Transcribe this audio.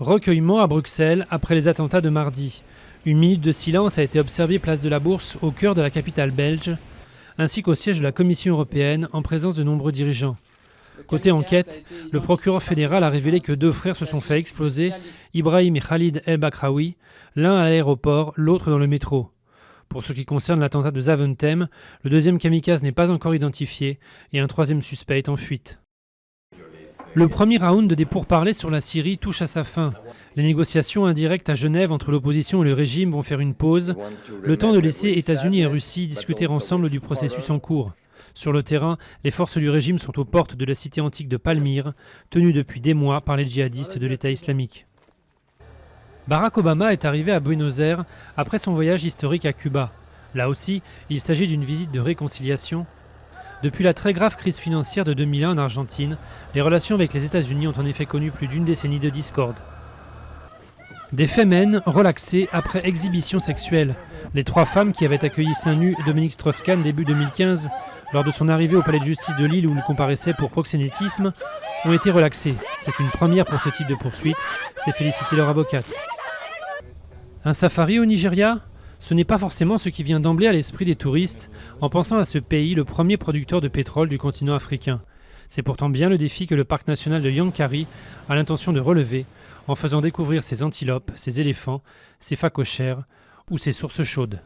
Recueillement à Bruxelles après les attentats de mardi. Une minute de silence a été observée place de la Bourse, au cœur de la capitale belge, ainsi qu'au siège de la Commission européenne, en présence de nombreux dirigeants. Côté enquête, le procureur fédéral a révélé que 2 frères se sont fait exploser, Ibrahim et Khalid El Bakraoui, l'un à l'aéroport, l'autre dans le métro. Pour ce qui concerne l'attentat de Zaventem, le 2e kamikaze n'est pas encore identifié et un 3e suspect est en fuite. Le premier round des pourparlers sur la Syrie touche à sa fin. Les négociations indirectes à Genève entre l'opposition et le régime vont faire une pause, le temps de laisser États-Unis et Russie discuter ensemble du processus en cours. Sur le terrain, les forces du régime sont aux portes de la cité antique de Palmyre, tenue depuis des mois par les djihadistes de l'État islamique. Barack Obama est arrivé à Buenos Aires après son voyage historique à Cuba. Là aussi, il s'agit d'une visite de réconciliation. Depuis la très grave crise financière de 2001 en Argentine, les relations avec les États-Unis ont en effet connu plus d'une décennie de discorde. Des faits mènent relaxés après exhibition sexuelle. Les 3 femmes qui avaient accueilli seins nus Dominique Strauss-Kahn début 2015, lors de son arrivée au palais de justice de Lille où il comparaissait pour proxénétisme, ont été relaxées. C'est une première pour ce type de poursuite, s'est félicité leur avocate. Un safari au Nigeria ? Ce n'est pas forcément ce qui vient d'emblée à l'esprit des touristes en pensant à ce pays, le premier producteur de pétrole du continent africain. C'est pourtant bien le défi que le parc national de Yankari a l'intention de relever en faisant découvrir ses antilopes, ses éléphants, ses phacochères ou ses sources chaudes.